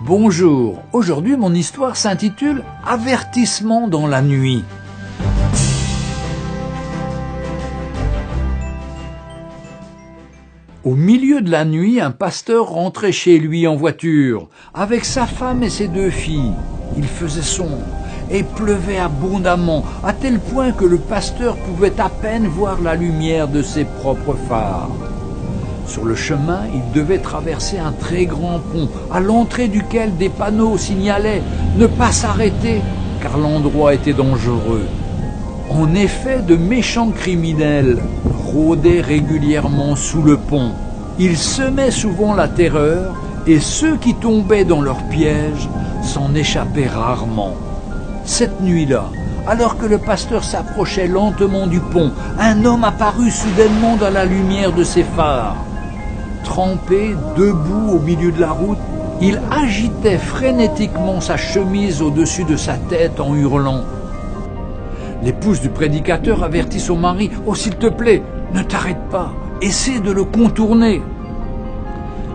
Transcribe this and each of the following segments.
Bonjour, aujourd'hui mon histoire s'intitule « Avertissement dans la nuit ». Au milieu de la nuit, un pasteur rentrait chez lui en voiture, avec sa femme et ses 2 filles. Il faisait sombre et pleuvait abondamment, à tel point que le pasteur pouvait à peine voir la lumière de ses propres phares. Sur le chemin, il devait traverser un très grand pont, à l'entrée duquel des panneaux signalaient « Ne pas s'arrêter » car l'endroit était dangereux. En effet, de méchants criminels rôdaient régulièrement sous le pont. Ils semaient souvent la terreur et ceux qui tombaient dans leur piège s'en échappaient rarement. Cette nuit-là, alors que le pasteur s'approchait lentement du pont, un homme apparut soudainement dans la lumière de ses phares. Trempé, debout au milieu de la route, il agitait frénétiquement sa chemise au-dessus de sa tête en hurlant. L'épouse du prédicateur avertit son mari « Oh, s'il te plaît, ne t'arrête pas, essaie de le contourner !»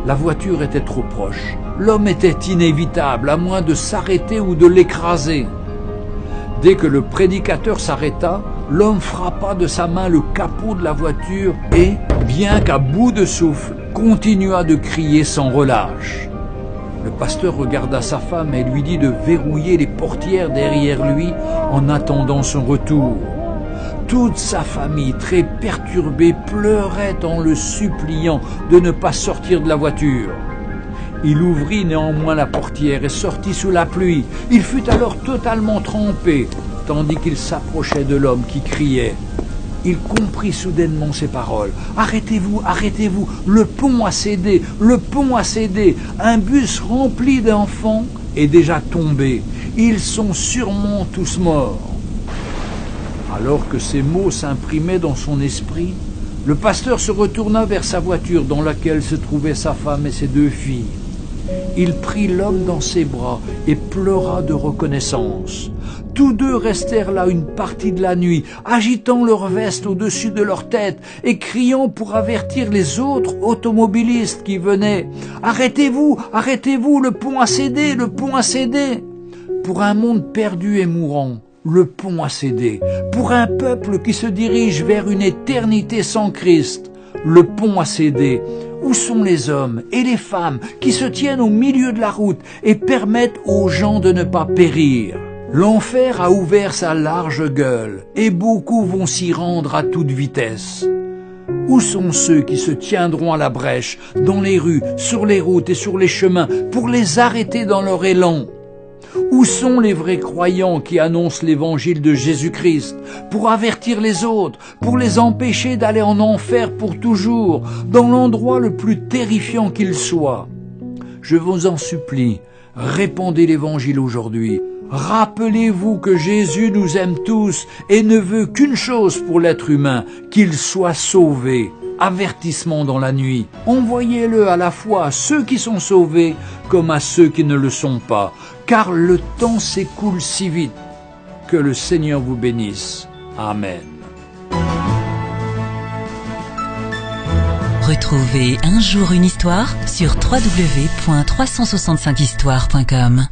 La voiture était trop proche. L'homme était inévitable, à moins de s'arrêter ou de l'écraser. Dès que le prédicateur s'arrêta, l'homme frappa de sa main le capot de la voiture et, bien qu'à bout de souffle, continua de crier sans relâche. Le pasteur regarda sa femme et lui dit de verrouiller les portières derrière lui en attendant son retour. Toute sa famille, très perturbée, pleurait en le suppliant de ne pas sortir de la voiture. Il ouvrit néanmoins la portière et sortit sous la pluie. Il fut alors totalement trempé, tandis qu'il s'approchait de l'homme qui criait. Il comprit soudainement ces paroles. « Arrêtez-vous, arrêtez-vous, le pont a cédé, le pont a cédé. Un bus rempli d'enfants est déjà tombé. Ils sont sûrement tous morts. » Alors que ces mots s'imprimaient dans son esprit, le pasteur se retourna vers sa voiture dans laquelle se trouvaient sa femme et ses 2 filles. Il prit l'homme dans ses bras et pleura de reconnaissance. Tous 2 restèrent là une partie de la nuit, agitant leurs vestes au-dessus de leur tête et criant pour avertir les autres automobilistes qui venaient. « Arrêtez-vous, arrêtez-vous, le pont a cédé, le pont a cédé !» Pour un monde perdu et mourant, le pont a cédé. Pour un peuple qui se dirige vers une éternité sans Christ, le pont a cédé. Où sont les hommes et les femmes qui se tiennent au milieu de la route et permettent aux gens de ne pas périr? L'enfer a ouvert sa large gueule et beaucoup vont s'y rendre à toute vitesse. Où sont ceux qui se tiendront à la brèche, dans les rues, sur les routes et sur les chemins, pour les arrêter dans leur élan? Où sont les vrais croyants qui annoncent l'évangile de Jésus-Christ pour avertir les autres, pour les empêcher d'aller en enfer pour toujours, dans l'endroit le plus terrifiant qu'il soit? Je vous en supplie, répandez l'évangile aujourd'hui. Rappelez-vous que Jésus nous aime tous et ne veut qu'une chose pour l'être humain, qu'il soit sauvé. Avertissement dans la nuit. Envoyez-le à la fois à ceux qui sont sauvés comme à ceux qui ne le sont pas, car le temps s'écoule si vite. Que le Seigneur vous bénisse. Amen. Retrouvez Un jour une histoire sur www.365histoire.com.